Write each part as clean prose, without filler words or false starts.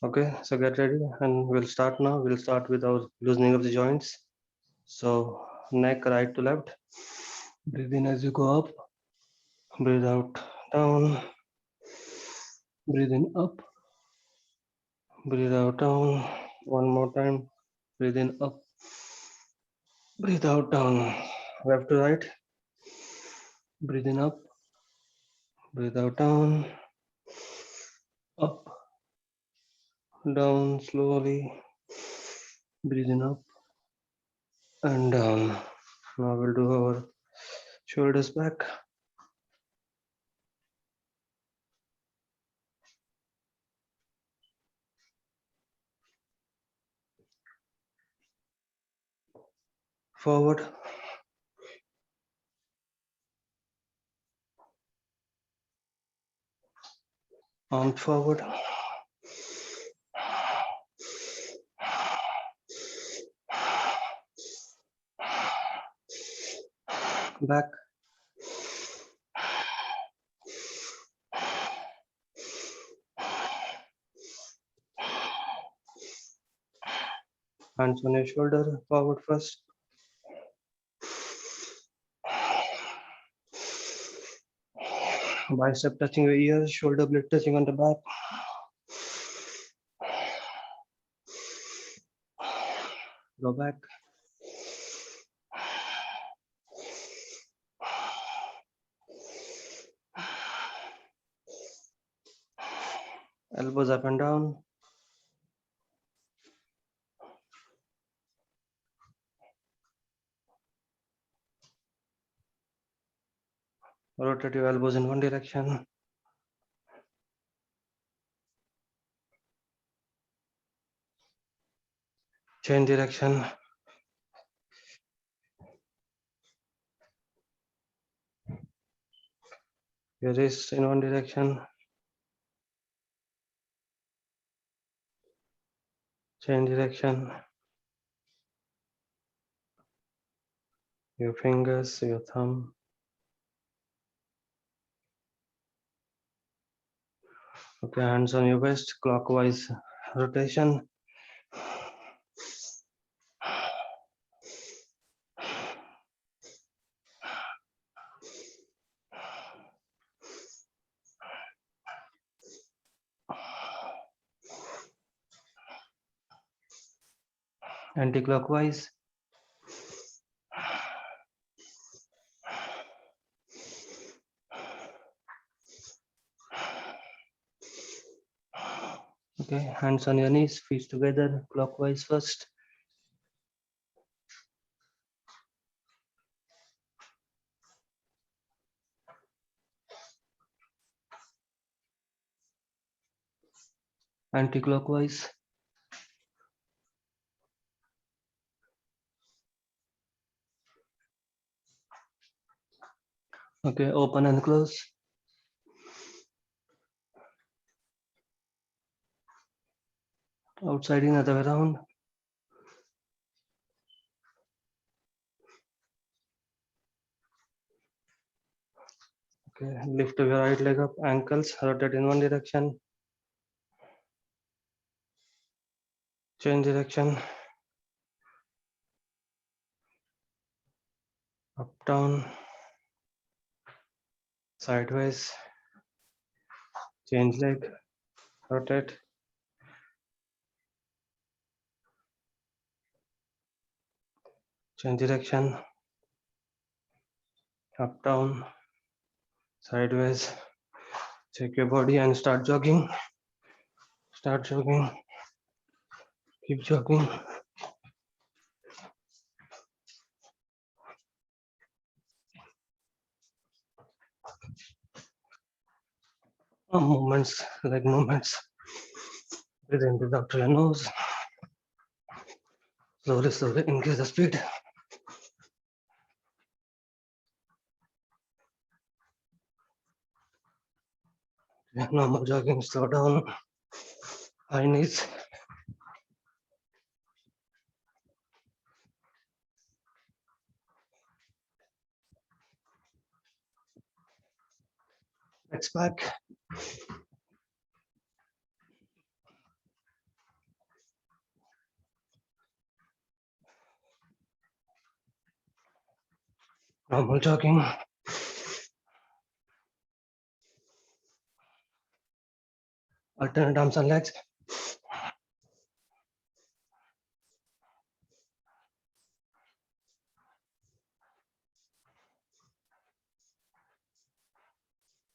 Okay, so get ready and we'll start now. We'll start with our loosening of the joints. So neck right to left. Breathe in as you go up. Breathe out down. Breathe in up. Breathe out down. One more time. Breathe in up. Breathe out down. Left to right. Breathe in up. Breathe out down. Up. Down slowly. Breathe in up and down. Now we'll do our shoulders back. Forward. Arms forward. Back. Hands on your shoulder, forward first. Bicep touching your ears, shoulder blade touching on the back. Go back. Elbows up and down. Rotate your elbows in one direction. Change direction. Your wrist in one direction. Change direction. Your fingers, your thumb. Okay, hands on your waist, clockwise rotation. Anti-clockwise. Okay, hands on your knees, feet together, clockwise first. Anti-clockwise. Okay, open and close. Outside in, other way around. Okay, lift your right leg up, ankles, rotate in one direction. Change direction. Up, down. Sideways. Change leg. Rotate. Change direction. Up, down. Sideways. Check your body and start jogging. Start jogging. Keep jogging. Movements, leg movements. Breathe in, breathe out through your nose. Slowly, slowly increase the speed. Normal jogging, slow down. High knees. Legs back. Normal jogging. Alternate arms and legs.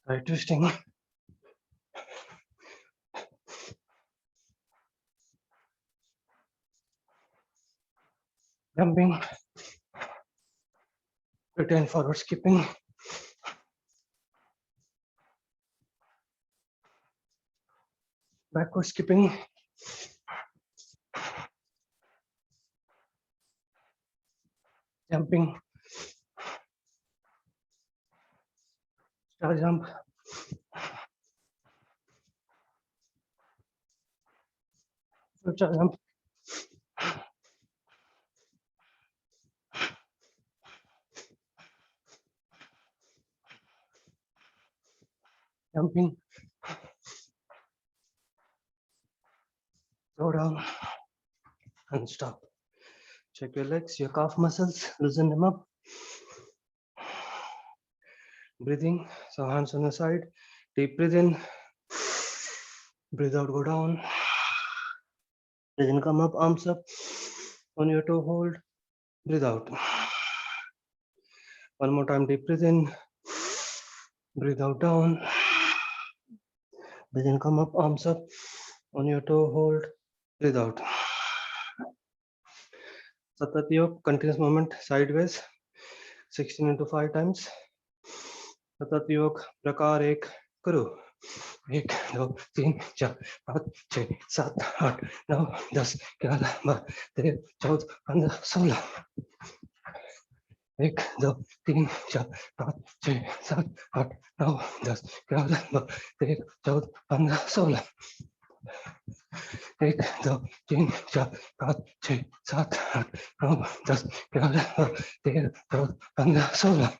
Side twisting. Jumping. Return forward skipping. Backward skipping. Jumping. Star jump. Full jump. Jumping. Slow down and stop. Check your legs, your calf muscles, loosen them up. Breathing, so hands on the side. Deep breathe in. Breathe out, go down. Breathe in, come up, arms up. On your toe, hold. Breathe out. One more time, deep breathe in. Breathe out, down. Breathe in, come up, arms up. On your toe, hold. Breathe out. Satat Yog, continuous movement sideways. 16 into 5 times. सतत योग प्रकार एक करो 1 2 3 4 5 6 7 8 9 10 11 12 13 14 15 16 1 2 3 4 5 6 7 8 9 10 11 12 13 14 15 16 1 2 3 4 5 6 7 8 9 10 11 12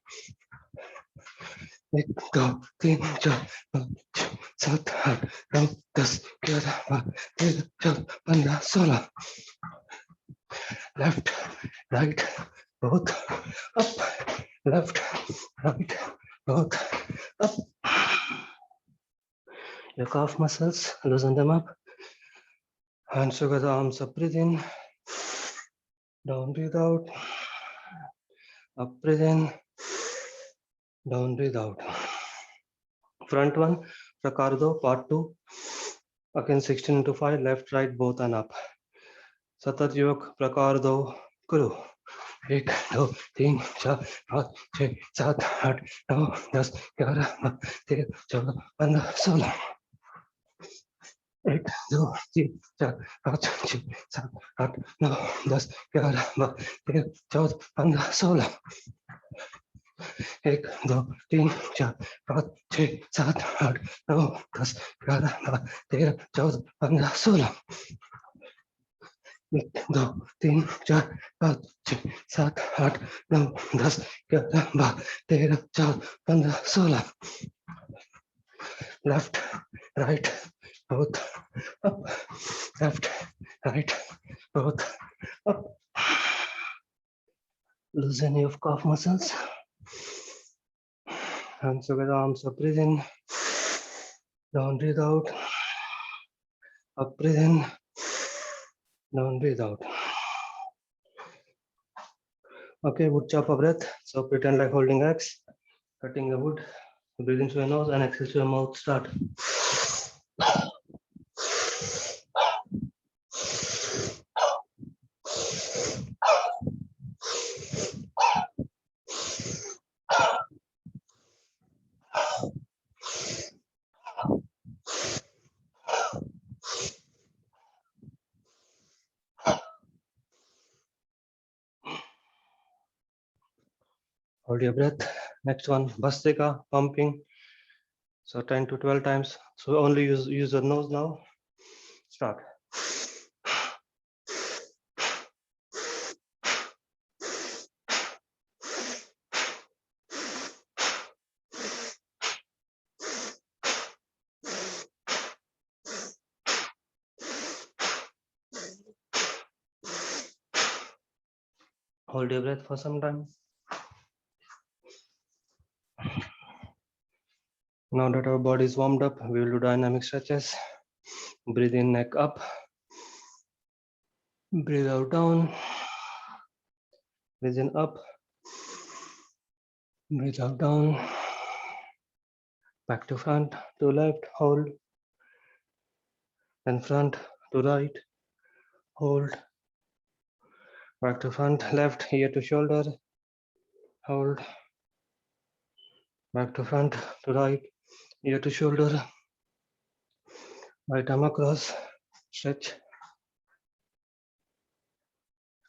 13 14 15 16 1 2 3 4 5 6 7 8 9 10 11 12 13 14 15 16 left right both up left right both up your calf muscles loosen them up hands together arms up breathe in down breathe out up breathe in down breathe out front one prakar do part 2 again 16 into 5 left right both and up सतत योग प्रकार दो करो 1 2 3 4 5 6 7 8 9 10 11 12 13 14 15 16 1 2 3 4 5 6 7 8 9 10 11 12 13 14 15 16 1 2 3 4 5 6 7 8 9 10 11 12 13 14 15 16 1 2 3 4 5 6 7 8 9 10 11 12 13 14 15 16 left right both up left right both up loosen your calf muscles hands together arms up breathe in down breathe out up breathe in down breathe out okay wood chopper breath so pretend like holding axe cutting the wood breathe into your nose and exhale to your mouth start hold your breath next one Bhastrika pumping so 10 to 12 times so only use your nose now start hold your breath for some time Now that our body is warmed up, we will do dynamic stretches. Breathe in, neck up. Breathe out, down. Breathe in, up. Breathe out, down. Back to front, to left, hold. Then front to right, hold. Back to front, left, ear to shoulder, hold. Back to front, to right, ear to shoulder. Right arm across, stretch.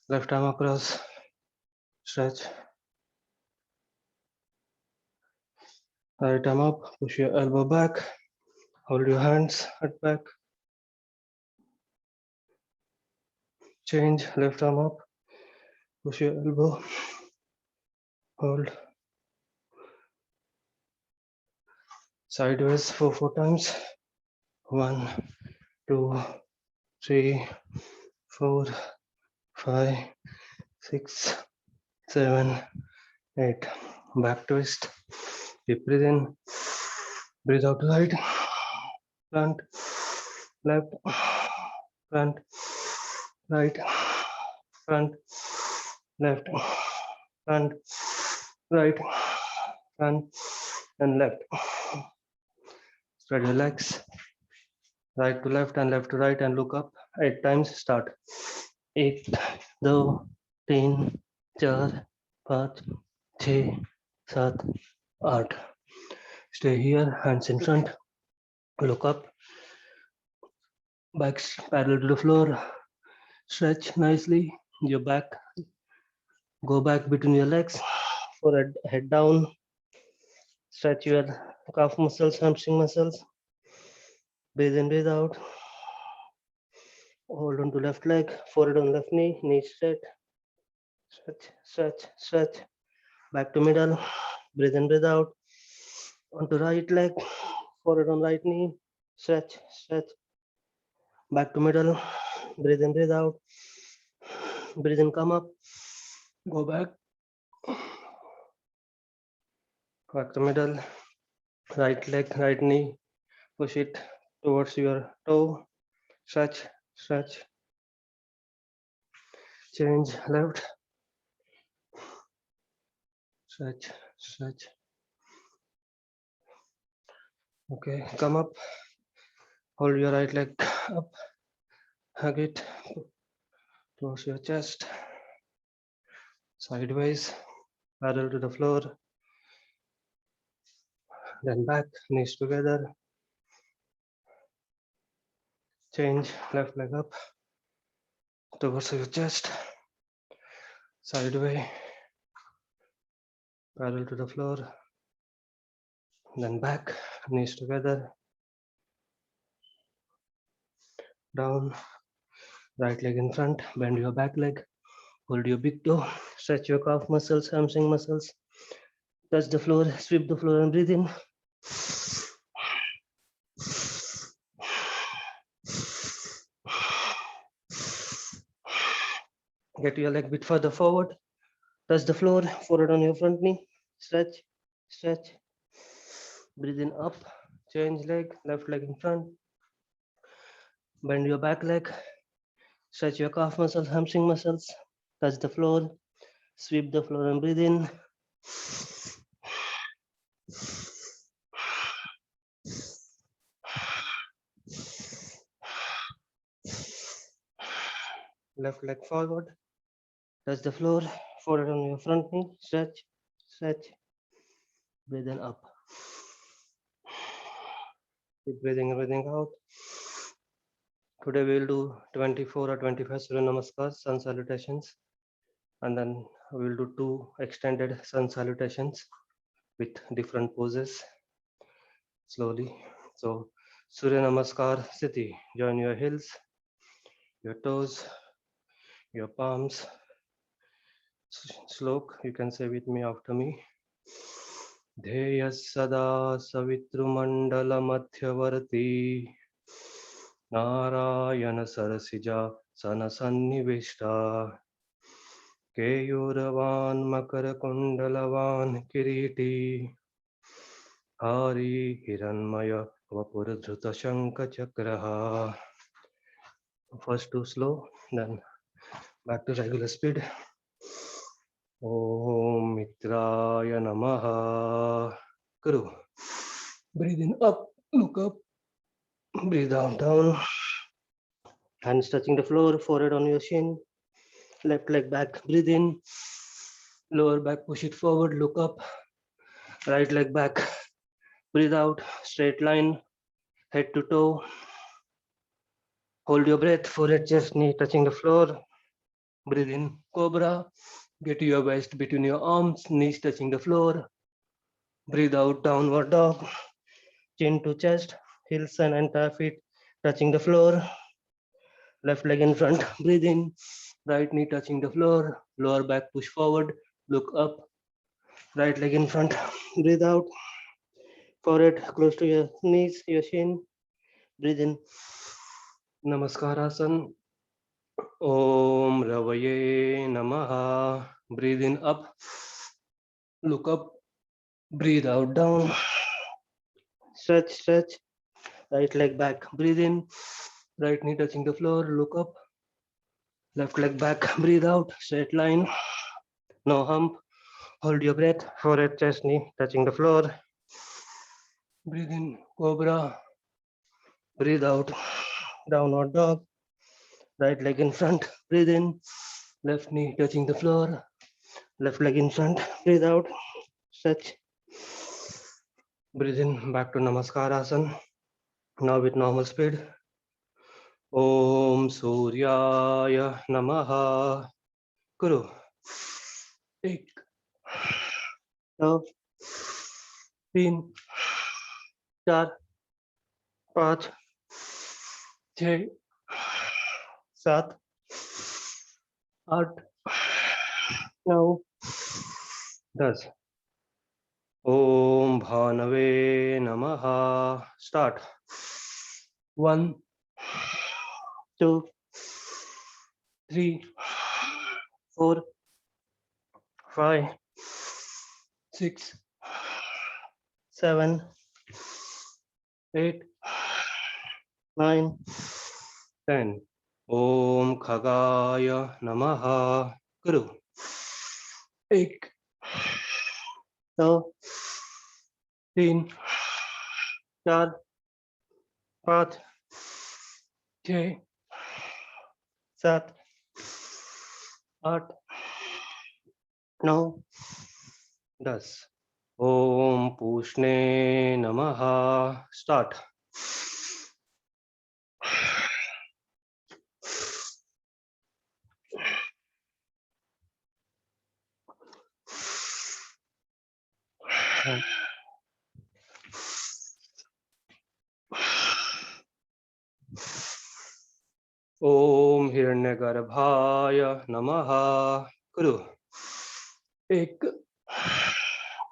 Left arm across, stretch. Right arm up, push your elbow back, hold your hands at back. Change, left arm up, push your elbow, hold. Sideways 4 times. 1, 2, 3, 4, 5, 6, 7, 8. Back twist. Deep breathe in. Breathe out right. Front, left, front, right, front, left, front, right, front, and left. Spread your legs. Right to left and left to right and look up. 8 times. Start. 1, 2, 3, 4, 5, 6, 7, 8. Stay here, hands in front. Look up. Back parallel to the floor. Stretch nicely. Your back. Go back between your legs. Forehead, head down. Stretch your calf muscles, hamstring muscles. Breathe in, breathe out. Hold on to left leg, forehead on left knee, knee straight. Stretch, stretch, stretch. Back to middle. Breathe in, breathe out. Onto right leg, forehead on right knee. Stretch, stretch. Back to middle. Breathe in, breathe out. Breathe in, come up. Go back. Back to middle. Right leg, right knee. Push it towards your toe. Stretch, stretch. Change left. Stretch, stretch. Okay, come up. Hold your right leg up. Hug it towards your chest. Sideways, parallel to the floor. Then back, knees together. Change, left leg up towards your chest. Sideway, parallel to the floor. Then back, knees together. Down, right leg in front. Bend your back leg. Hold your big toe. Stretch your calf muscles, hamstring muscles. Touch the floor, sweep the floor and breathe in. Get your leg a bit further forward. Touch the floor, forehead on your front knee. Stretch, stretch. Breathe in up. Change leg, left leg in front. Bend your back leg. Stretch your calf muscles, hamstring muscles. Touch the floor. Sweep the floor and breathe in. Left leg forward. Touch the floor. Forehead on your front knee. Stretch, stretch. Breathe in up. Keep breathing and breathing out. Today we will do 24 or 25 Surya Namaskars, sun salutations. And then we will do 2 extended sun salutations with different poses. Slowly. So Surya Namaskar Sthiti. Join your heels, your toes, your palms. Slok, you can say with me after me. Dheya sada savitrumandala madhyavarti Narayana sarasija sanasannivishta Keyuravan makara kundalavan kiriti Hari Hiranmaya Vapurudhuta Shanka Chakraha. First too slow, then back to regular speed. Om Mitraya Namaha. Guru. Breathe in up, look up, breathe out, down. Hands touching the floor, forehead on your shin. Left leg back, breathe in. Lower back, push it forward, look up. Right leg back, breathe out, straight line, head to toe. Hold your breath, forehead, chest, knee touching the floor. Breathe in, cobra. Get your waist between your arms, knees touching the floor. Breathe out, downward dog. Chin to chest, heels and entire feet touching the floor. Left leg in front, breathe in. Right knee touching the floor. Lower back push forward, look up. Right leg in front, breathe out. Forehead close to your knees, your shin. Breathe in. Namaskarasan. Om Ravaye Namaha. Breathe in up. Look up. Breathe out down. Stretch, stretch. Right leg back. Breathe in. Right knee touching the floor. Look up. Left leg back. Breathe out. Straight line. No hump. Hold your breath. Forehead, chest, knee touching the floor. Breathe in. Cobra. Breathe out. Downward dog. Right leg in front. Breathe in. Left knee touching the floor. Left leg in front. Breathe out. Stretch. Breathe in. Back to Namaskarasan. Now with normal speed. Om Suryaya Namaha. Guru. एक, दो, तीन, चार, पाँच, छः, सात, आठ, नौ, 10. Om Bhanave Namaha. Start. 1, 2, 3, 4, 5, 6, 7, 8, 9, 10. Om Khagaya Namaha. Guru. 1, 2, 3, 4, 5, 6, 7, 8, 9, 10. Om Pushne Namaha. Start. Om Hiranyagarbhaya Namaha. Guru. 1,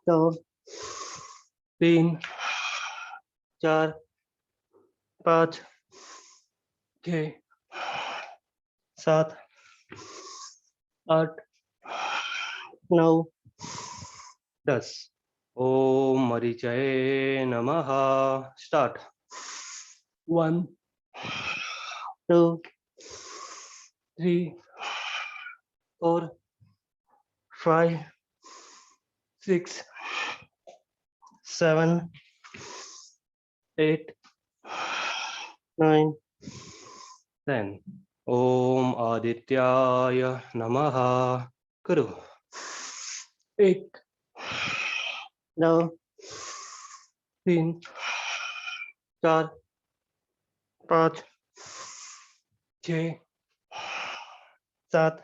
2, 3, 4, 5, 6, 7, 8, 9, 10. Om Marichaye Namaha. Start. 1, 2, 3, 4, 5, 6, 7, 8, 9, 10. Om Adityaya Namaha. Guru. 1, 2, 3, 4, 5, 6, 7,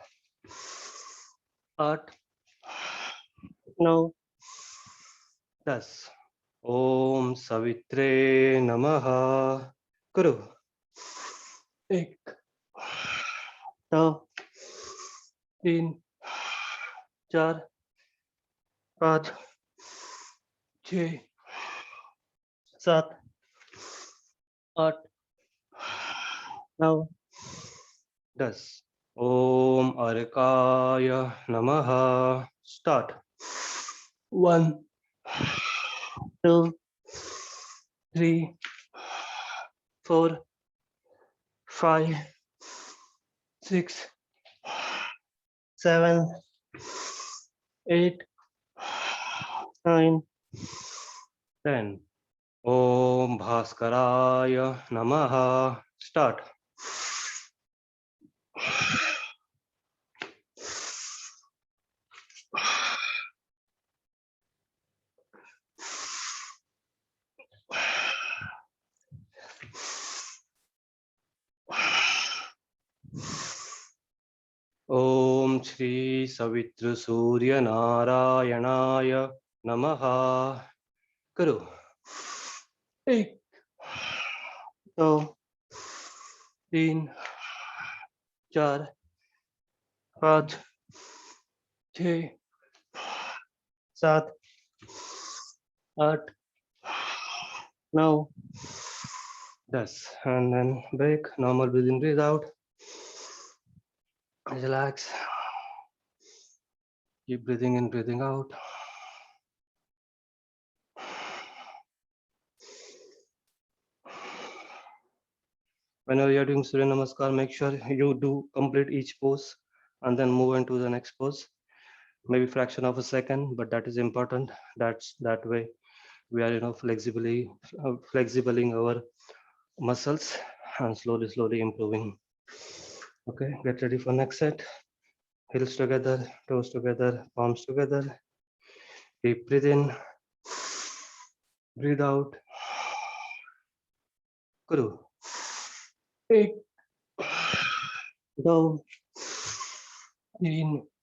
8, 9, 10. Om Savitre Namaha. Guru. 1, 2, 3, 4, 5, 6, 7, 8, 9, 10. Om Arkaya Namaha. Start. 1, 2, 3, 4, 5, 6, 7, 8, 9, 10. Om Bhaskaraya Namaha. Start. Om Shri Savitru Surya Narayanaya Namaha. करो 1, 2, 3, 4, 5, 6, 7, 8, 9, 10. And then break. Normal breathe in, breathe out. Relax. Keep breathing in, breathing out. Whenever you're doing Surya Namaskar, make sure you do complete each pose and then move into the next pose. Maybe fraction of a second, but that is important. That way we are flexibling our muscles and slowly improving. Okay, get ready for next set. Heels together, toes together, palms together. Deep breathe in, breathe out. Kuru. 1, 2,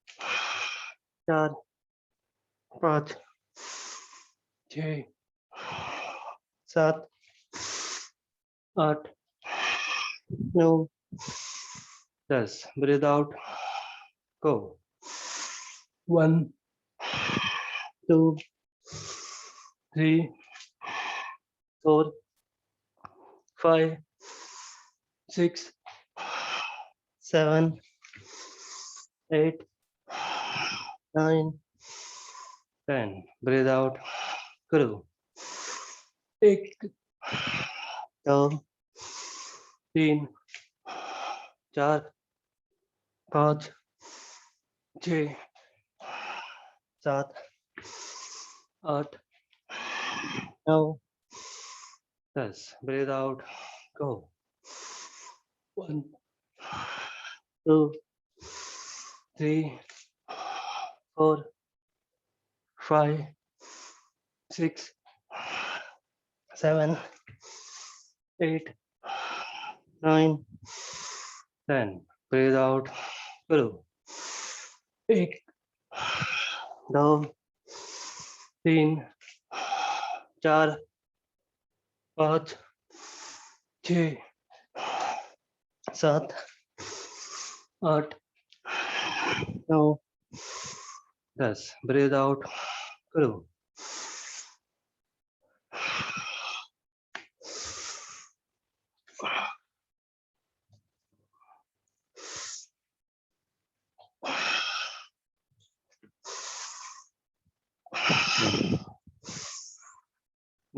3, 4, 5, 6, 7, 8, 9, 10. Breathe out. Go. 1, 2, 3, 4, 5, 6, 7, 8, 9, 10. Breathe out. Kuru. 1, 2, 3, 4, 5, 6, 7, 8, 9, 10. Breathe out. Go. 1, 2, 3, 4, 5, 6, 7, 8, 9, 10. Breathe out. Kuru. 1, 2, 3, 4, 5, 6, 7, 8, 9, 10. Breathe out. Kuru.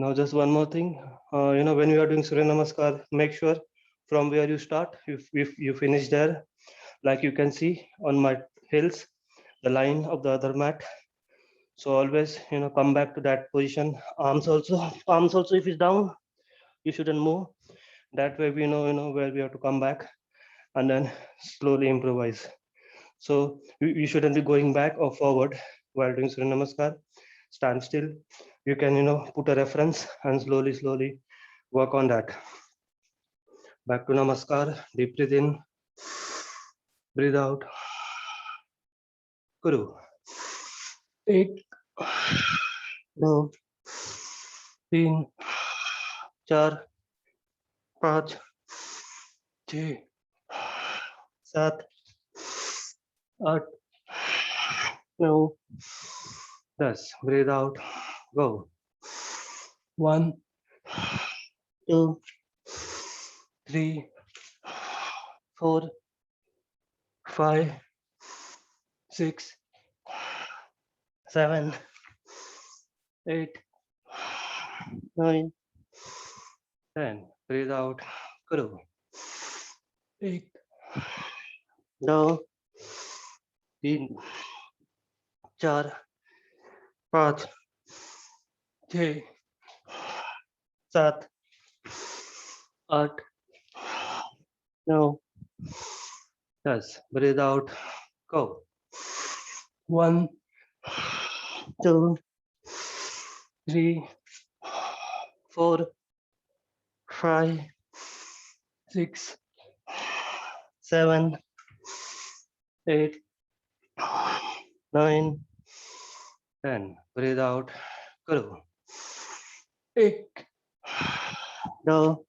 Now just one more thing, when you are doing Surya Namaskar, make sure from where you start, if you finish there, like you can see on my heels, the line of the other mat. So always, come back to that position. Arms also, if it's down, you shouldn't move. That way we know where we have to come back and then slowly improvise. So you shouldn't be going back or forward while doing Surya Namaskar. Stand still. You can, put a reference and slowly work on that. Back to Namaskar. Deep breathe in, breathe out. Kuru. 1, 2, 3, 4, 5, 6, 7, 8, 9, 10. Breathe out. Go. 1, 2, 3, 4, 5, 6, 7, 8, 9, 10. Breathe out. करो. 1 2 3 4 5 6 7 8 9 10. Breathe out. Go. 1 2 3 4 5 6 7 8 9 10. Breathe out. करो. 1 2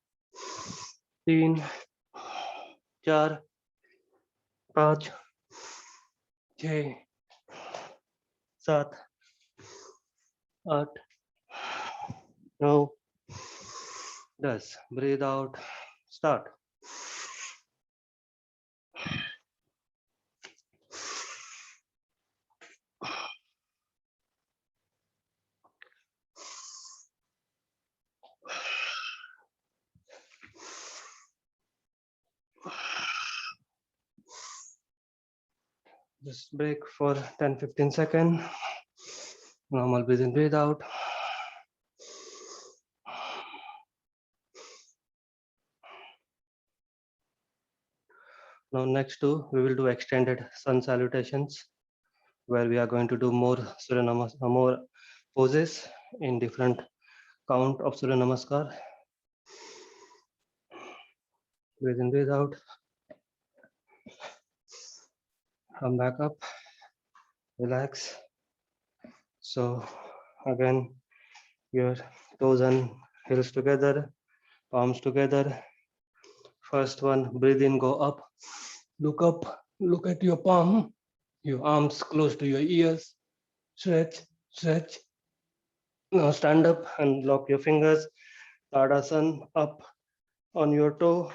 3 4 5 6 7 8 9 10. Breathe out. Start. Just break for 10-15 seconds. Normal breathe in, breathe out. Now next we will do extended sun salutations, where we are going to do more Surya Namaskar, more poses in different count of Surya Namaskar. Breathe in, breathe out. Come back up. Relax. So again, your toes and heels together, palms together. First one, breathe in, go up. Look up, look at your palm, your arms close to your ears. Stretch, stretch. Now stand up and lock your fingers. Tadasana, up on your toe,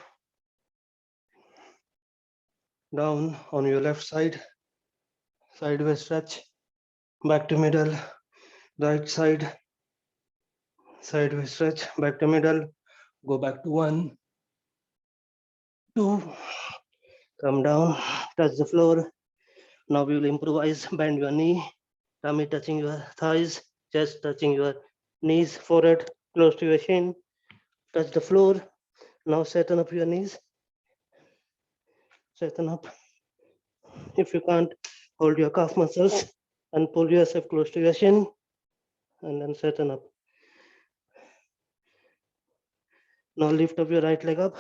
down on your left side, sideways stretch, back to middle, right side, sideways stretch, back to middle, go back to 1, 2, come down, touch the floor. Now we will improvise, bend your knee, tummy touching your thighs, chest touching your knees, forehead close to your chin, touch the floor. Now straighten up your knees, straighten up. If you can't, hold your calf muscles and pull yourself close to your chin, and then straighten up. Now lift up your right leg up,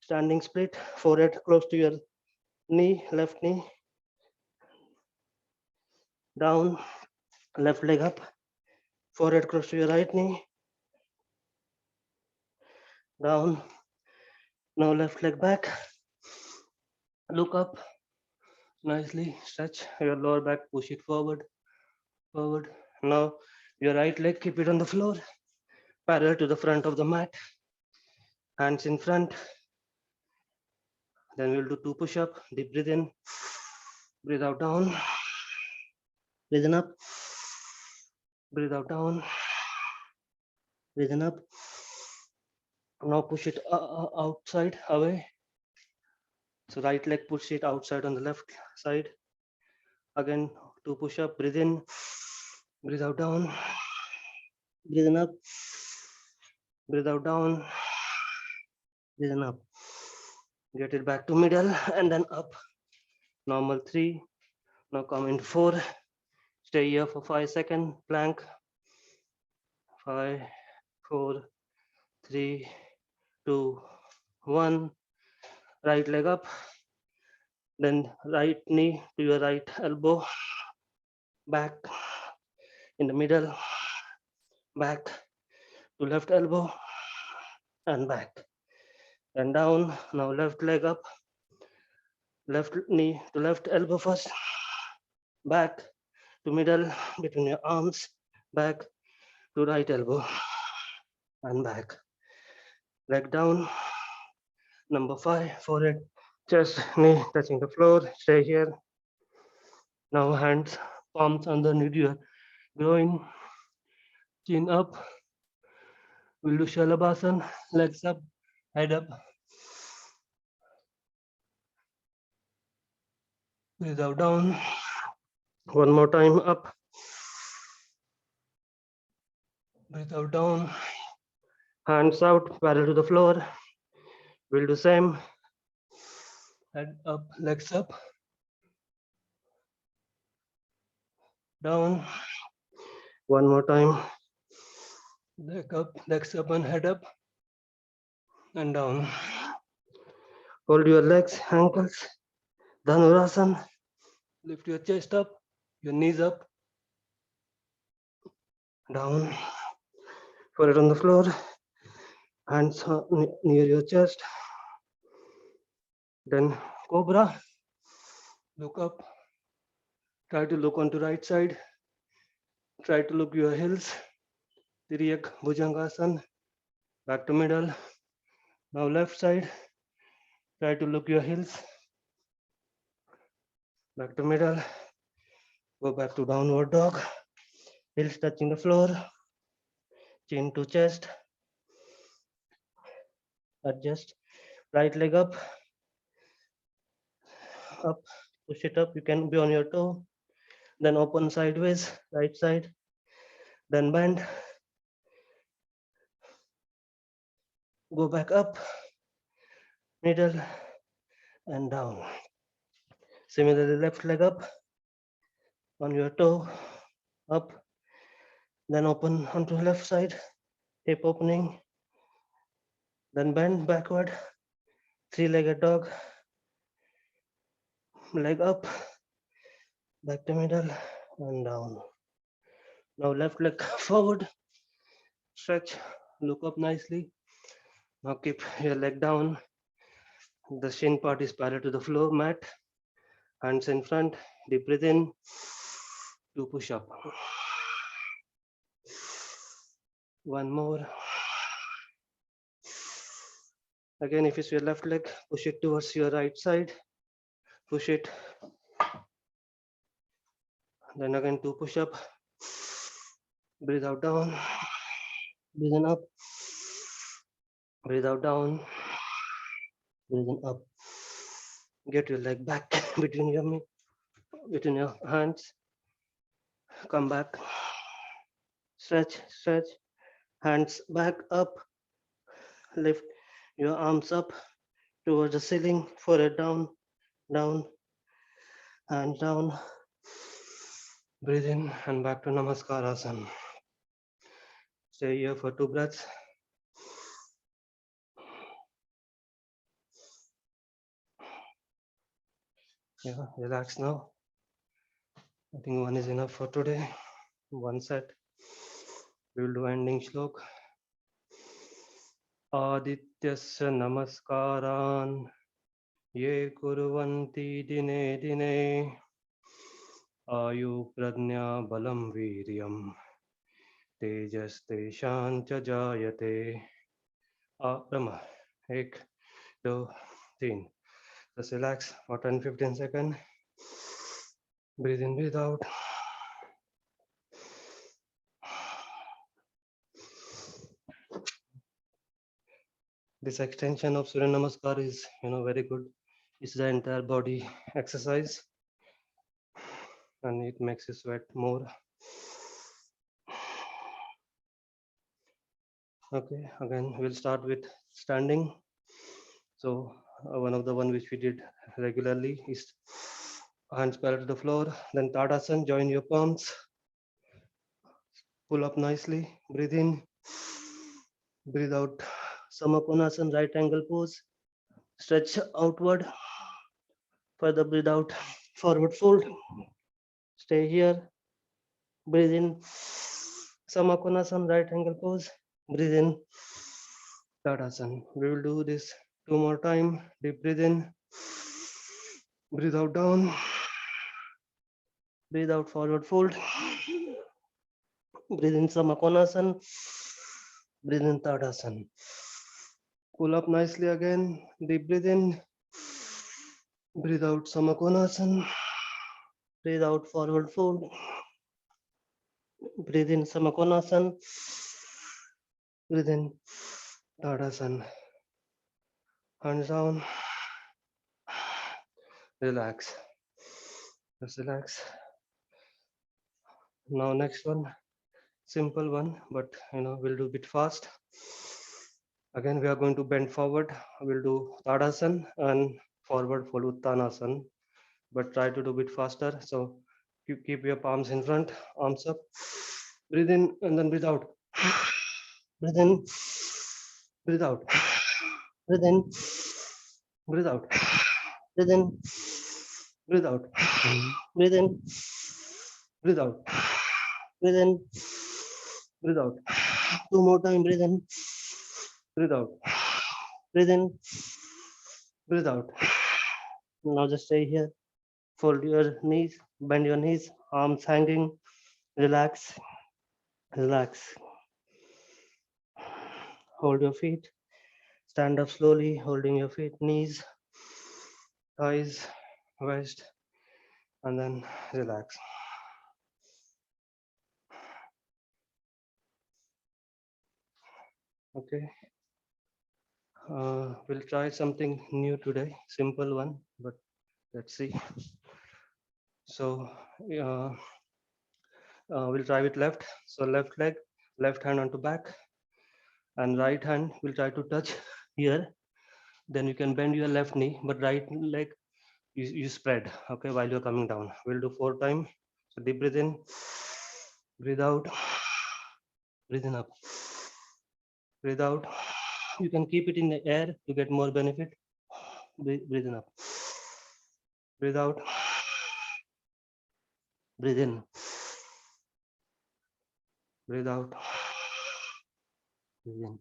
standing split, forehead close to your knee, left knee, down, left leg up, forehead close to your right knee, down. Now left leg back, look up, nicely stretch your lower back, push it forward, forward. Now your right leg, keep it on the floor, parallel to the front of the mat, hands in front. Then we'll do 2 push-up, deep breathe in, breathe out down, breathe in up, breathe out down, breathe in up. Now push it outside, away. So right leg push it outside on the left side. Again, 2 push-up, breathe in, breathe out down, breathe in up, breathe out down, breathe in up. Get it back to middle and then up. Normal 3. Now come in 4. Stay here for 5 seconds, plank. 5, 4, 3, 2, 1. Right leg up. Then right knee to your right elbow. Back in the middle. Back to left elbow and back. And down. Now left leg up. Left knee to left elbow first. Back to middle between your arms. Back to right elbow and back. Leg down. Number 5, forehead, chest, knee touching the floor. Stay here. Now hands, palms underneath your groin, chin up, We'll do Shalabhasan, legs up, head up. Breathe out, down. One more time, up. Breathe out, down. Hands out, parallel to the floor. We'll do same. Head up, legs up. Down. One more time. Legs up and head up. And down. Hold your legs, ankles. Dhanurasana. Lift your chest up, your knees up. Down. Put it on the floor. Hands near your chest. Then cobra. Look up. Try to look onto right side. Try to look your heels. Tiriyak Bhujangasana. Back to middle. Now left side. Try to look your heels. Back to middle. Go back to downward dog. Heels touching the floor. Chin to chest. Adjust. Right leg up. Up. Push it up. You can be on your toe. Then open sideways. Right side. Then bend. Go back up. Middle. And down. Similarly, left leg up. On your toe. Up. Then open onto left side. Hip opening. Then bend backward. Three-legged dog. Leg up. Back to middle and down. Now left leg forward. Stretch. Look up nicely. Now keep your leg down. The shin part is parallel to the floor mat. Hands in front. Deep breathe in. To push up. One more. Again, if it's your left leg, push it towards your right side. Push it. Then again, two push up. Breathe out, down. Breathe in up. Breathe out, down. Breathe in up. Get your leg back between your hands. Come back. Stretch, stretch. Hands back up. Lift your arms up towards the ceiling. Forehead down, down, hands down. Breathe in and back to Namaskarasana. Stay here for 2 breaths. Yeah, relax now. I think one is enough for today. One set. We will do ending shlok. Adityasya namaskaran ye kurvanti dine dine ayu pradnya balam viryam tejas teshan cha jayate. Brahma. 1, 2, 3. Just relax for 10-15 seconds. Breathe in, breathe out. This extension of Surya Namaskar is, very good. It's the entire body exercise and it makes you sweat more. Okay, again, we'll start with standing. So one of the one which we did regularly is hands parallel to the floor. Then Tadasana, join your palms. Pull up nicely. Breathe in. Breathe out. Samakonasana, right angle pose. Stretch outward. Further breathe out. Forward fold. Stay here. Breathe in. Samakonasana, right angle pose. Breathe in. Tadasana. We will do this 2 more time. Deep breathe in. Breathe out, down. Breathe out, forward fold. Breathe in Samakonasana. Breathe in Tadasana. Pull up nicely again. Deep breathe in. Breathe out, Samakonasana. Breathe out, forward fold. Breathe in Samakonasana. Breathe in, Tadasana. Hands down. Relax. Just relax. Now next one, simple one, but we'll do a bit fast. Again, we are going to bend forward. We'll do Tadasana and forward follow Uttanasana, but try to do a bit faster. So you keep your palms in front, arms up. Breathe in and then breathe out. Breathe in, breathe out. Breathe in, breathe out. Breathe in, breathe out. Breathe in, breathe out. Breathe in, breathe out. Two more time. Breathe in, breathe out. Breathe in, breathe out. Now just stay here. Fold your knees, bend your knees, arms hanging. Relax, relax. Hold your feet. Stand up slowly, holding your feet, knees, thighs, waist, and then relax. Okay. We'll try something new today. Simple one, but let's see. So we'll try with left. So left leg, left hand onto back, and right hand will try to touch here. Then you can bend your left knee, but right leg you spread. Okay, while you're coming down. We'll do 4 times. So deep breathe in, breathe out, breathe in up, breathe out. You can keep it in the air to get more benefit. Breathe in up, breathe out, breathe in, breathe out, breathe in.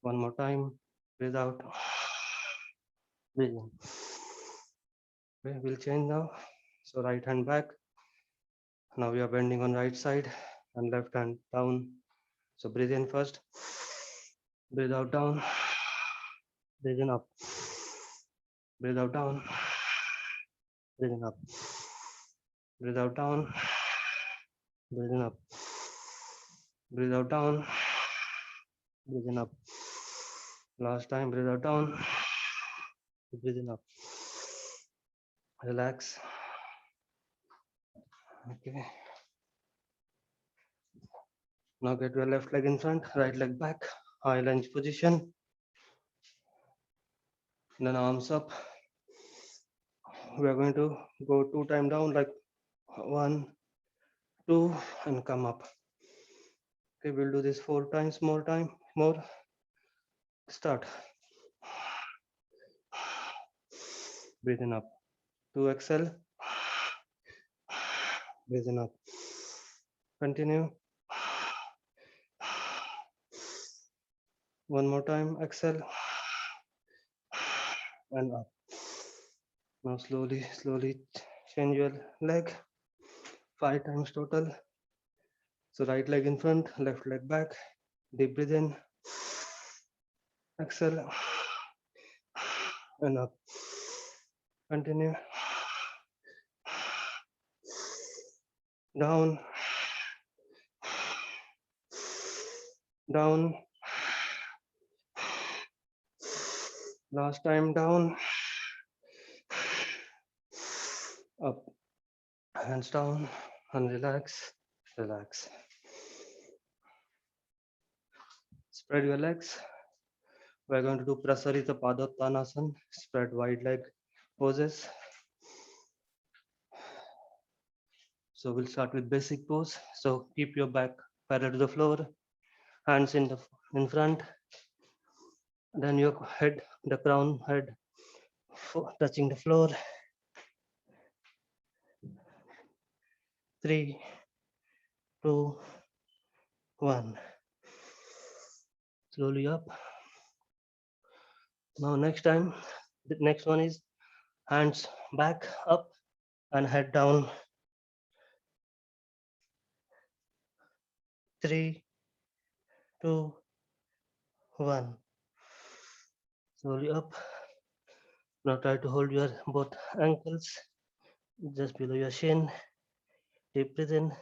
One more time, breathe out, breathe in. Okay, we'll change now. So right hand back. Now we are bending on right side and left hand down. So breathe in first, breathe out down, breathe in up, breathe out down, breathe in up, breathe out down, breathe in up, breathe out down, breathe in up. Last time, breathe out down, breathe in up. Relax. Okay. Now get your left leg in front, right leg back, high lunge position. Then arms up. We are going to go 2 times down, like 1, 2, and come up. Okay, we'll do this 4 times, more. Start. Breathe in up. 2 exhale. Breathe in up. Continue. One more time, exhale. And up. Now slowly change your leg. 5 times total. So right leg in front, left leg back. Deep breathe in. Exhale. And up. Continue. Down. Down. Last time down. Up. Hands down and relax. Relax. Spread your legs. We're going to do Prasarita Padottanasana, spread wide leg poses. So we'll start with basic pose. So keep your back parallel to the floor, hands in front, then your head, the crown head touching the floor. 3, 2, 1. Slowly up. Now next time, the next one is hands back up and head down. 3, 2, 1. Slowly up. Now try to hold your both ankles just below your shin. Deep breathe in,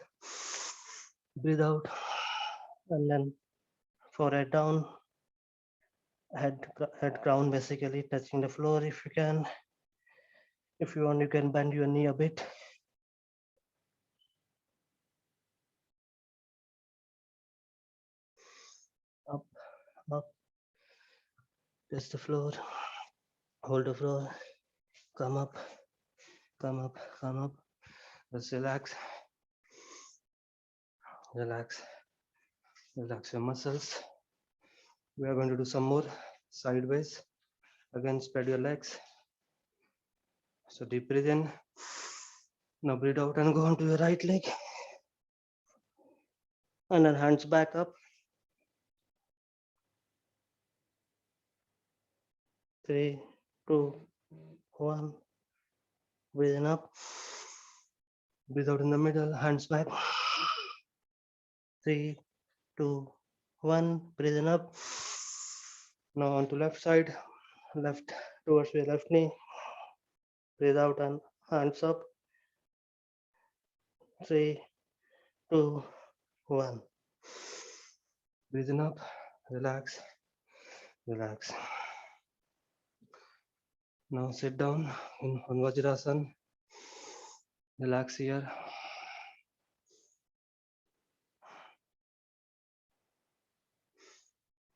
breathe out, and then forehead down, head crown basically touching the floor if you can. If you want, you can bend your knee a bit. Up, up, touch the floor, hold the floor, come up, come up, come up. Just relax, relax, relax your muscles. We are going to do some more sideways. Again, spread your legs. So deep breathe in. Now breathe out and go onto your right leg. And then hands back up. 3, 2, 1. Breathe in up. Breathe out in the middle. Hands back. 3, 2, 1. Breathe in up. Now onto left side. Left towards your left knee. Breathe out and hands up. 3, 2, 1. Breathe in up. Relax. Relax. Now sit down in Vajrasana. Relax here.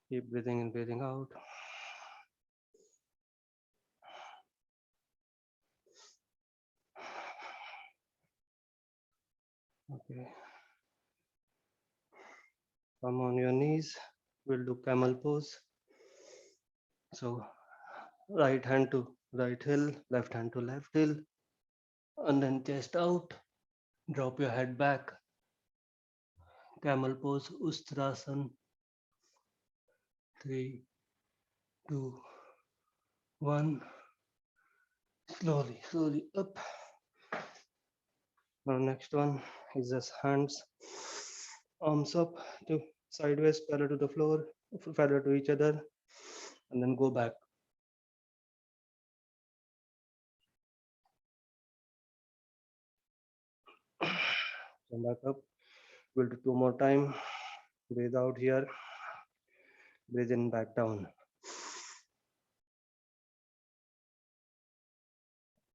Keep breathing in, breathing out. Okay. Come on your knees. We'll do camel pose. So right hand to right heel, left hand to left heel, and then chest out. Drop your head back. Camel pose, Ustrasana. 3, 2, 1. Slowly, slowly up. Now next one is just hands, arms up to sideways, parallel to the floor, parallel to each other, and then go back. Come back up. We'll do 2 more time. Breathe out here. Breathe in, back down.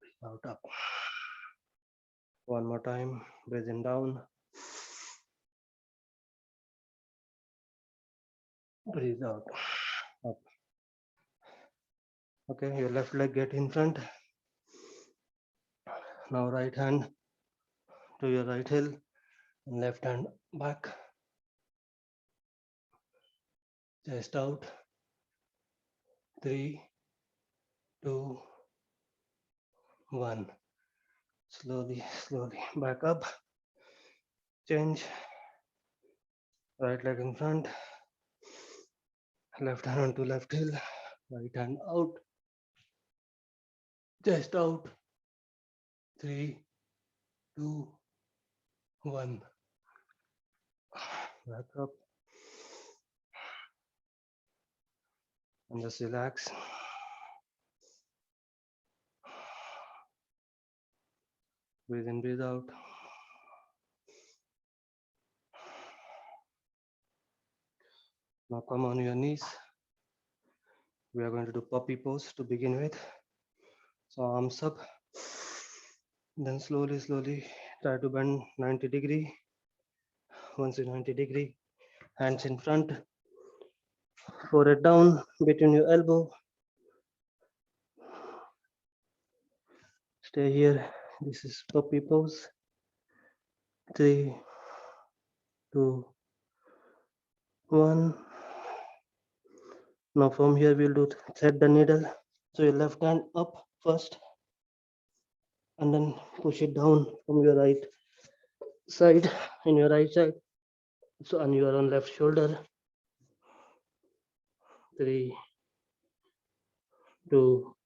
Breathe out, up. 1 more time. Breathe in, down. Breathe out, up. Okay, your left leg get in front. Now right hand to your right heel, and left hand back. Chest out. 3, 2, 1. Slowly, slowly back up. Change. Right leg in front. Left hand onto left heel. Right hand out. Chest out. 3, 2, 1. Back up. And just relax. Breathe in, breathe out. Now come on your knees. We are going to do puppy pose to begin with. So arms up. Then slowly, slowly try to bend 90 degree. Once in 90 degree. Hands in front. Forehead down between your elbow. Stay here. This is puppy pose. 3, 2, 1. Now from here we'll do thread the needle. So your left hand up first, and then push it down from your right side in your right side. So on your own left shoulder. 3, 2,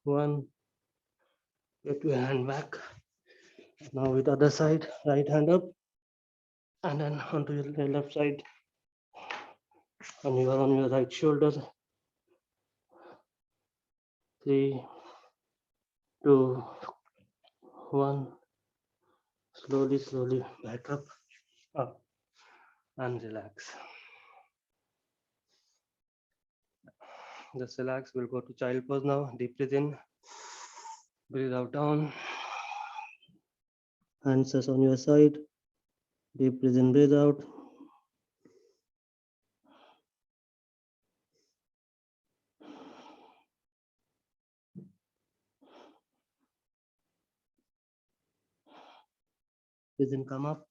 1. Get your hand back. Now with other side, right hand up, and then onto your left side, and you are on your right shoulder. 3, 2, 1. Slowly, slowly back up, and relax. Just relax. We'll go to child pose now. Deep breathe in. Breathe out down. Hands on your side. Deep breathe in, breathe out. Breathe in, come up.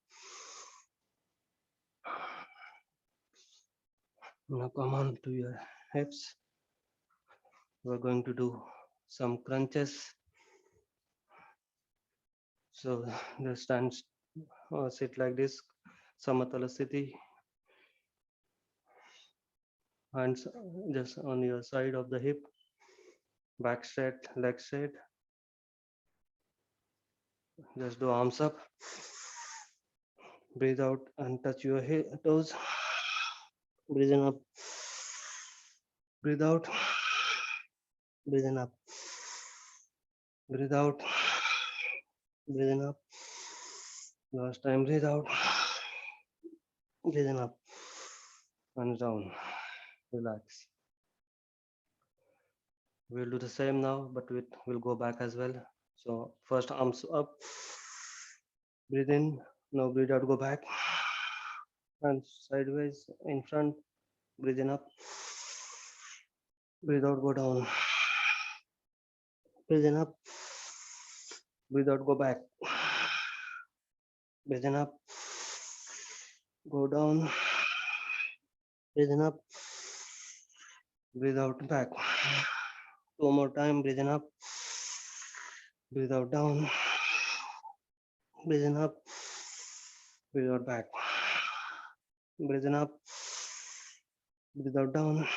Now come on to your hips. We're going to do some crunches. So just stand or sit like this. Samatala Sthiti. Hands just on your side of the hip. Back straight, leg straight. Just do arms up. Breathe out and touch your toes. Breathe in up. Breathe out. Breathe in up. Breathe out. Breathe in up. Last time, breathe out. Breathe in up. And down. Relax. We'll do the same now, but we'll go back as well. So first arms up. Breathe in. Now breathe out, go back. And sideways in front. Breathe in up. Breathe out, go down. Breathe in up. Breathe out, go back. Breathe in up. Go down. Breathe in up. Breathe out, back. Two more time. Breathe in up. Breathe out, down. Breathe in up. Breathe out, back. Breathe in up. Breathe out, down.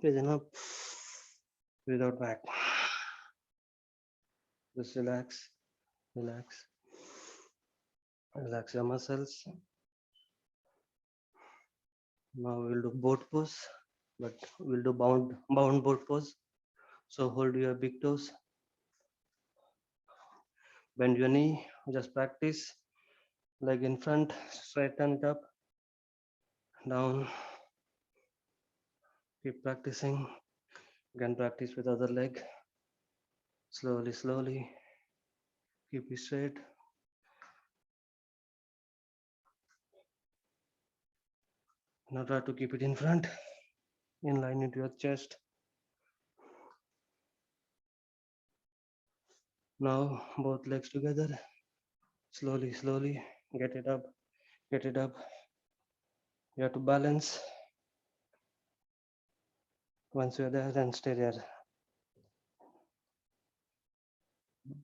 Breathe in up. Breathe out, back. Just relax. Relax. Relax your muscles. Now we'll do boat pose, but we'll do bound boat pose. So hold your big toes. Bend your knee. Just practice. Leg in front. Straighten it up. Down. Keep practicing. Again, practice with other leg. Slowly, slowly. Keep it straight. Now try to keep it in front, in line with your chest. Now both legs together. Slowly, slowly. Get it up. Get it up. You have to balance. Once you're there, then stay there.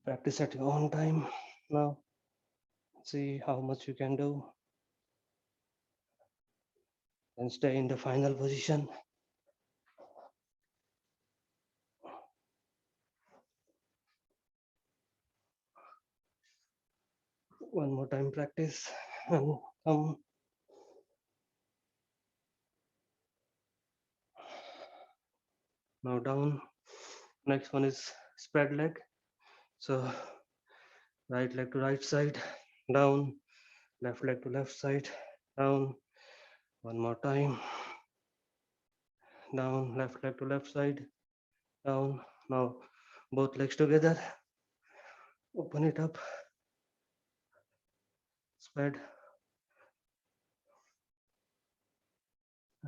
Practice at your own time. Now, see how much you can do. And stay in the final position. One more time practice and come. Now down. Next one is spread leg. So right leg to right side, down. Left leg to left side, down. One more time. Down. Left leg to left side, down. Now both legs together. Open it up. Spread.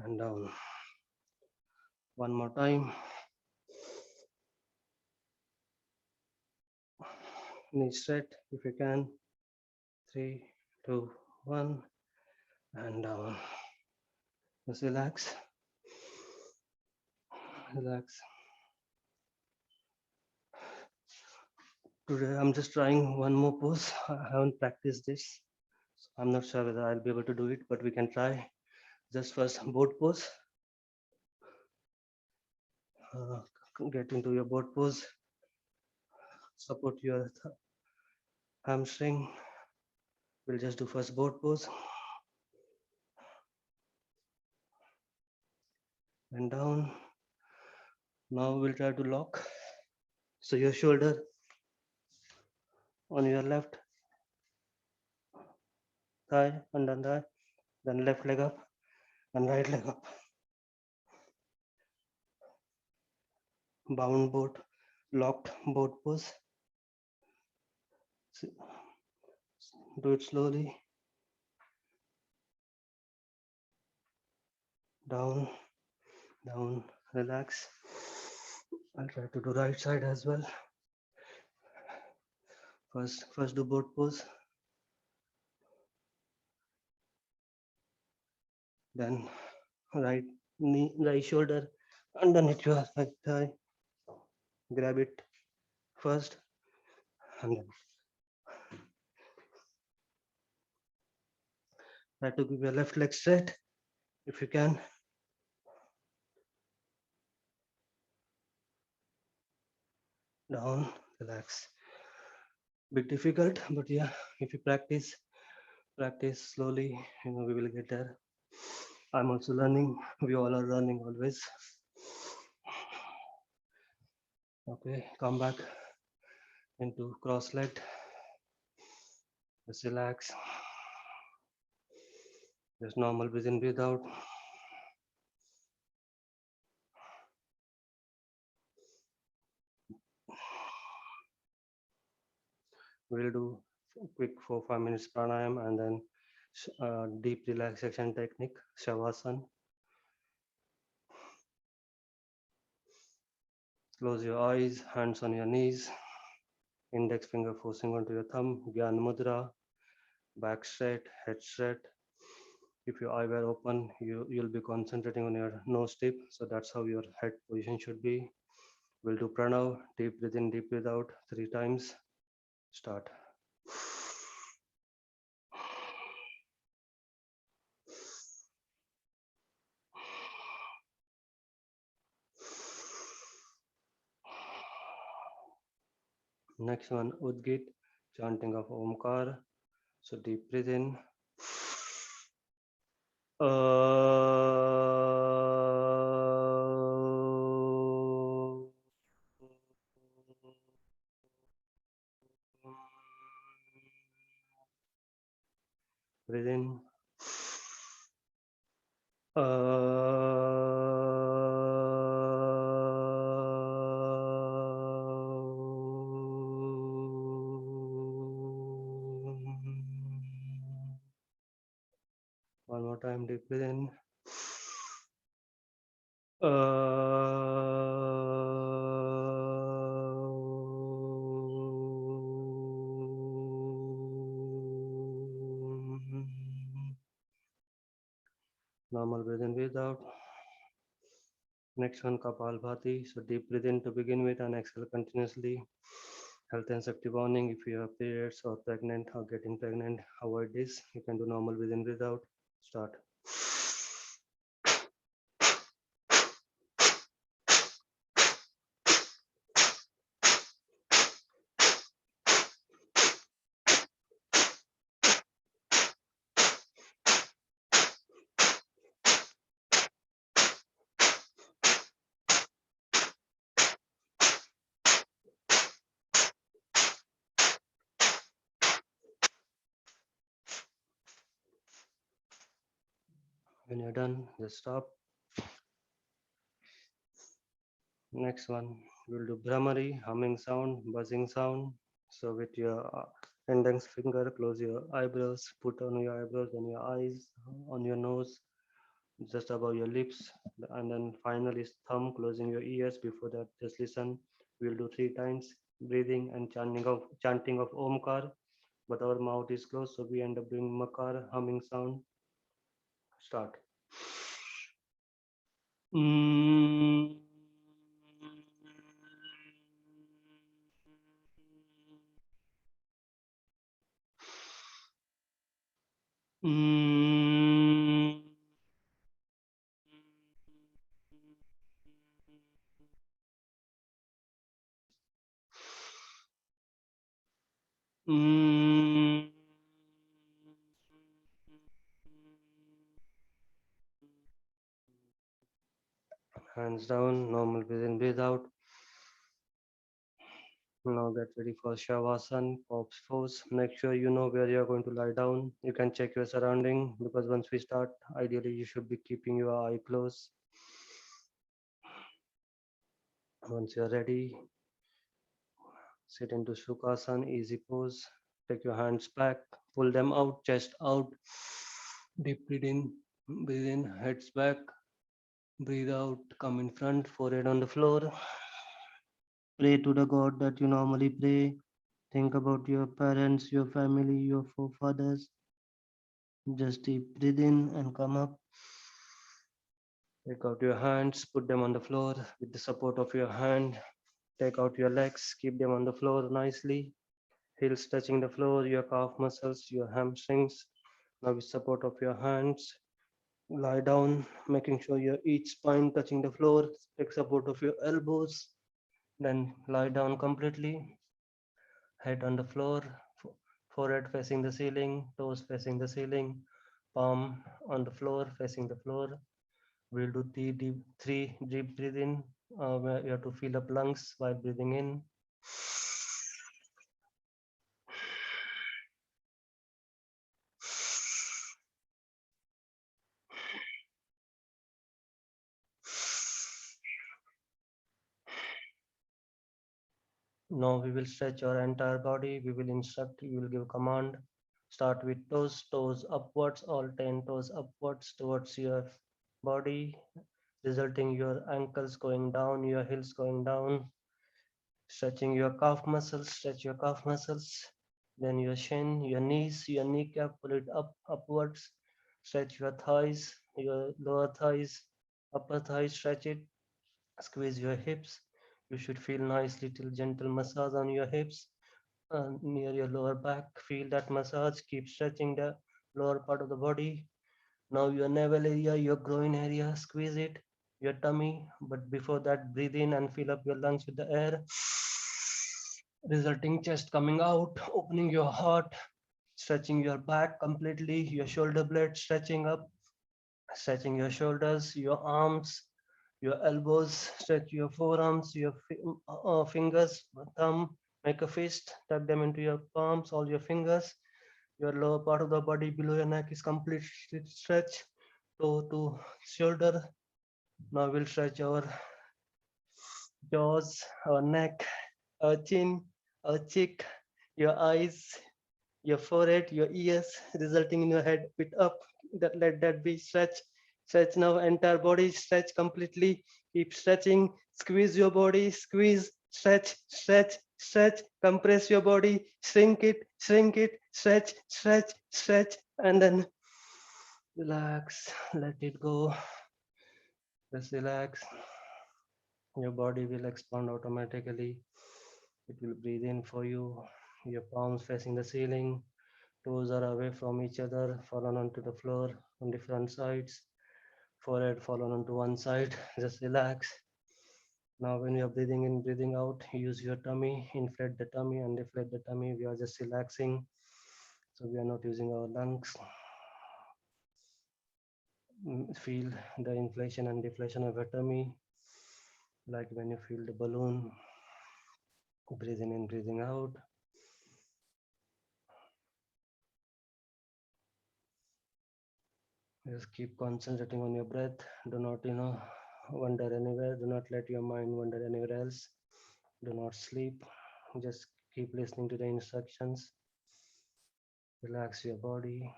And down. One more time. Knee straight if you can. 3, 2, 1. And down. Just relax. Relax. Today I'm just trying one more pose. I haven't practiced this. So I'm not sure whether I'll be able to do it, but we can try. Just first boat pose. Get into your boat pose. Support your hamstring. We'll just do first boat pose. And down. Now we'll try to lock. So your shoulder on your left thigh, under thigh, then left leg up and right leg up. bound boat, locked boat pose. Do it slowly. Down, down, relax. I'll try to do right side as well. First do boat pose. Then right knee, right shoulder underneath your right thigh. Grab it first, and then try to keep your left leg straight if you can. Down, relax. Bit difficult, but yeah, if you practice slowly, we will get there. I'm also learning. We all are learning always. Okay, come back into cross-legged. Just relax. Just normal breathe in, breathe out. We'll do quick 4-5 minutes pranayam and then deep relaxation technique, Shavasana. Close your eyes, hands on your knees, index finger forcing onto your thumb, Gyan Mudra, back straight, head straight. If your eye were open, you'll be concentrating on your nose tip. So that's how your head position should be. We'll do pranav, deep breathe in, deep breathe out 3 times. Start. Next one, Udgit, chanting of Omkar. So deep breathe in. Breathe in. One more time, deep breathe in. Normal breathe in, breathe out. Next one, Kapalbhati. So deep breathe in to begin with and exhale continuously. Health and safety warning: if you have periods or pregnant or getting pregnant, avoid this. You can do normal breathe in, breathe out. Start. When you're done, just stop. Next one, we'll do Brahmari, humming sound, buzzing sound. So with your index finger, close your eyebrows, put on your eyebrows, on your eyes, on your nose, just above your lips, and then finally thumb closing your ears. Before that, just listen. We'll do 3 times breathing and chanting of Omkar, but our mouth is closed, so we end up doing Makar, humming sound. Start. Mm. Mm. Mm. Hands down, normal breathe in, breathe out. Now get ready for Shavasana, Pop's pose. Make sure you know where you're going to lie down. You can check your surrounding because once we start, ideally you should be keeping your eye closed. Once you're ready, sit into Sukhasana, easy pose. Take your hands back, pull them out, chest out. Deep breathe in, heads back, breathe out, come in front, forehead on the floor. Pray to the God that you normally pray. Think about your parents, your family, your forefathers. Just deep breathe in and come up. Take out your hands, put them on the floor with the support of your hand. Take out your legs, keep them on the floor nicely. Heels touching the floor, your calf muscles, your hamstrings. Now with support of your hands, lie down, making sure your each spine touching the floor. Take support of your elbows. Then lie down completely. Head on the floor, forehead facing the ceiling, toes facing the ceiling, palm on the floor facing the floor. We'll do three deep breathe in. Where you have to fill up lungs while breathing in. Now we will stretch our entire body. We will instruct, we will give command. Start with toes upwards, all 10 toes upwards towards your body, resulting your ankles going down, your heels going down, stretching your calf muscles, stretch your calf muscles, then your shin, your knees, your kneecap, pull it upwards, stretch your thighs, your lower thighs, upper thighs, stretch it, squeeze your hips. You should feel nice little gentle massage on your hips near your lower back. Feel that massage. Keep stretching the lower part of the body. Now your navel area, your groin area, squeeze it. Your tummy. But before that, breathe in and fill up your lungs with the air. Resulting chest coming out, opening your heart, stretching your back completely, your shoulder blades stretching up, stretching your shoulders, your arms, your elbows, stretch your forearms, your fingers, thumb, make a fist, tuck them into your palms, all your fingers. Your lower part of the body below your neck is completely stretched, toe to shoulder. Now we'll stretch our jaws, our neck, our chin, our cheek, your eyes, your forehead, your ears, resulting in your head bit up. That let that be stretch. Stretch now, entire body stretch completely. Keep stretching. Squeeze your body. Squeeze. Stretch. Stretch. Stretch. Compress your body. Shrink it. Shrink it. Stretch. Stretch. Stretch. And then relax. Let it go. Just relax. Your body will expand automatically. It will breathe in for you. Your palms facing the ceiling. Toes are away from each other, fallen onto the floor on different sides. Forehead fallen onto one side. Just relax. Now, when you are breathing in, breathing out, use your tummy, inflate the tummy and deflate the tummy. We are just relaxing. So, we are not using our lungs. Feel the inflation and deflation of your tummy, like when you feel the balloon. Breathing in, breathing out. Just keep concentrating on your breath. Do not, wander anywhere. Do not let your mind wander anywhere else. Do not sleep. Just keep listening to the instructions. Relax your body.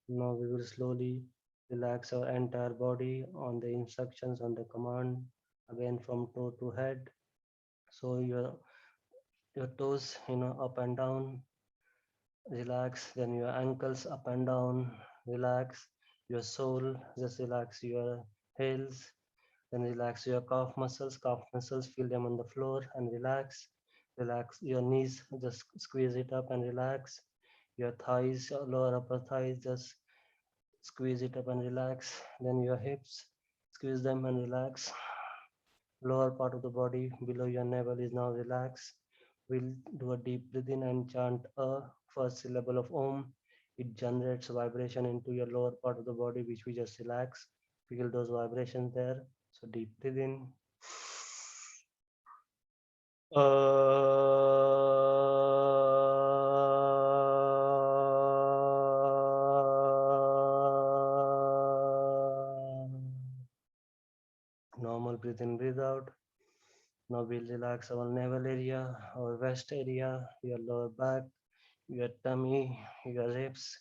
Now we will slowly relax our entire body on the instructions, on the command, again from toe to head. So your toes, up and down, relax. Then your ankles up and down, relax. Your sole, just relax your heels. Then relax your calf muscles, feel them on the floor and relax. Relax your knees, just squeeze it up and relax. Your thighs, lower upper thighs, just squeeze it up and relax. Then your hips, squeeze them and relax. Lower part of the body below your navel is now relaxed. We'll do a deep breath in and chant a first syllable of Om. It generates vibration into your lower part of the body, which we just relax. Feel those vibrations there. So deep breathe in. Normal breathe in, breathe out. Now we'll relax our navel area, our waist area, your lower back, your tummy, your ribs,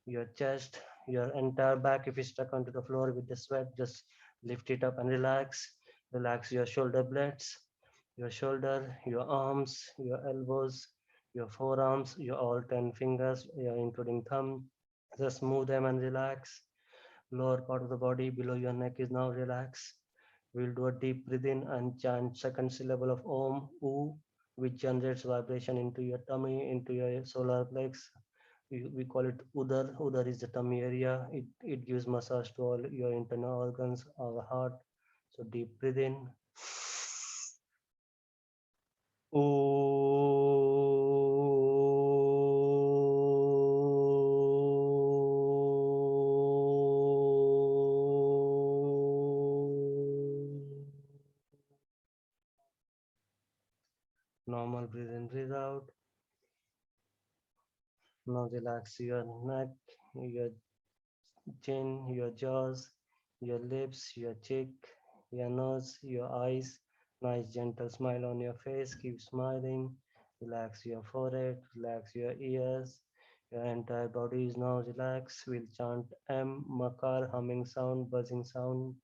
your chest, your entire back. If you stuck onto the floor with the sweat, just lift it up and relax. Relax your shoulder blades, your shoulder, your arms, your elbows, your forearms, your all 10 fingers, including thumb. Just move them and relax. Lower part of the body below your neck is now relaxed. We'll do a deep breath in and chant second syllable of Om, U, which generates vibration into your tummy, into your solar plex. We call it Udar. Udar is the tummy area. It gives massage to all your internal organs, our heart. So deep breathe in. Normal breathe in, breathe out. Now relax your neck, your chin, your jaws, your lips, your cheek, your nose, your eyes. Nice gentle smile on your face. Keep smiling. Relax your forehead, relax your ears. Your entire body is now relaxed. We'll chant M, makar, humming sound, buzzing sound.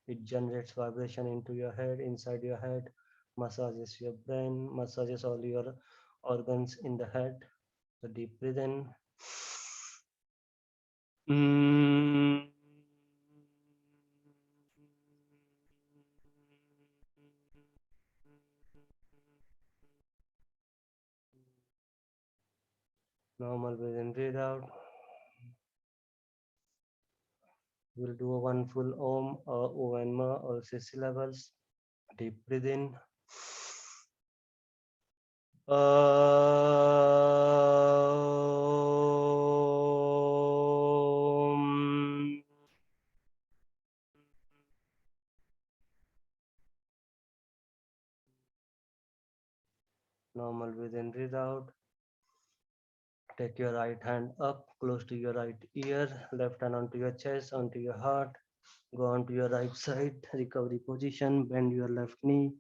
It generates vibration into your head, inside your head, massages your brain, massages all your organs in the head. So deep breathe in. Mm. Normal breathe in, breathe out. We'll do a one full Om, O and Ma, all 6 syllables. Deep breathe in. Om. Normal breathe in, breathe out. Take your right hand up, close to your right ear, left hand onto your chest, onto your heart. Go onto your right side, recovery position, bend your left knee,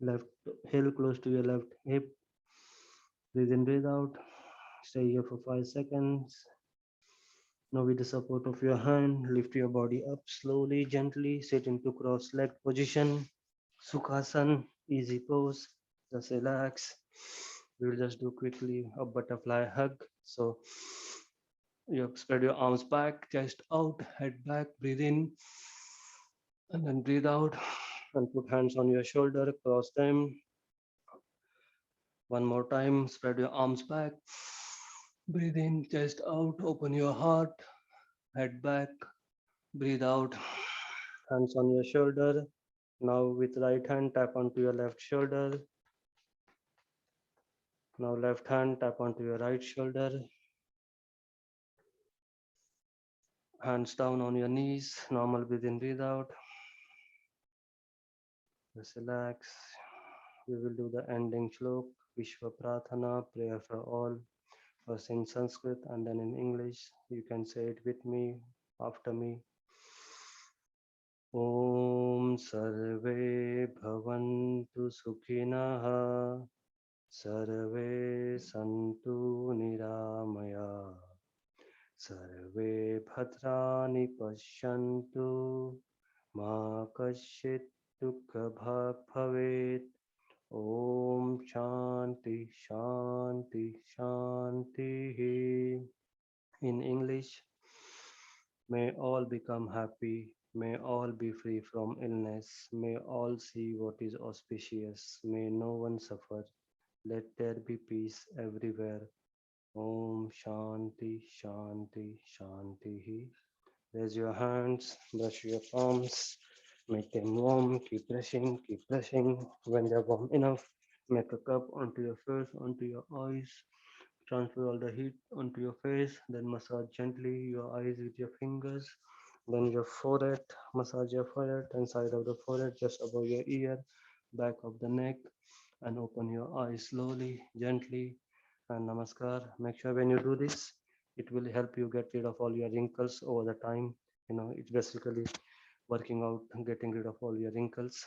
left heel close to your left hip. Breathe in, breathe out. Stay here for 5 seconds. Now with the support of your hand, lift your body up slowly, gently, sit into cross-legged position. Sukhasana, easy pose, just relax. We'll just do quickly a butterfly hug. So you spread your arms back, chest out, head back, breathe in, and then breathe out. And put hands on your shoulder, cross them. One more time, spread your arms back. Breathe in, chest out, open your heart, head back, breathe out. Hands on your shoulder. Now with right hand, tap onto your left shoulder. Now left hand, tap onto your right shoulder. Hands down on your knees. Normal breathe in, breathe out. Just relax. We will do the ending shlok, Vishwa Prathana, prayer for all. First in Sanskrit and then in English. You can say it with me, after me. Om Sarve Bhavantu Sukhinah Sarve Santu Niramaya Sarve Bhadrani Pashyantu Ma Kashit Dukha Bhag Bhavet. Om Shanti Shanti Shanti. In English, may all become happy, may all be free from illness, may all see what is auspicious, may no one suffer. Let there be peace everywhere. Om Shanti Shanti Shanti. Raise your hands, brush your palms, make them warm, keep brushing. When they're warm enough, make a cup onto your face, onto your eyes. Transfer all the heat onto your face, then massage gently your eyes with your fingers. Then your forehead, massage your forehead and side of the forehead just above your ear, back of the neck, and open your eyes slowly, gently, and namaskar. Make sure when you do this, it will help you get rid of all your wrinkles over the time. It's basically working out, getting rid of all your wrinkles.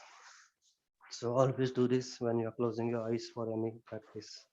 So always do this when you're closing your eyes for any practice.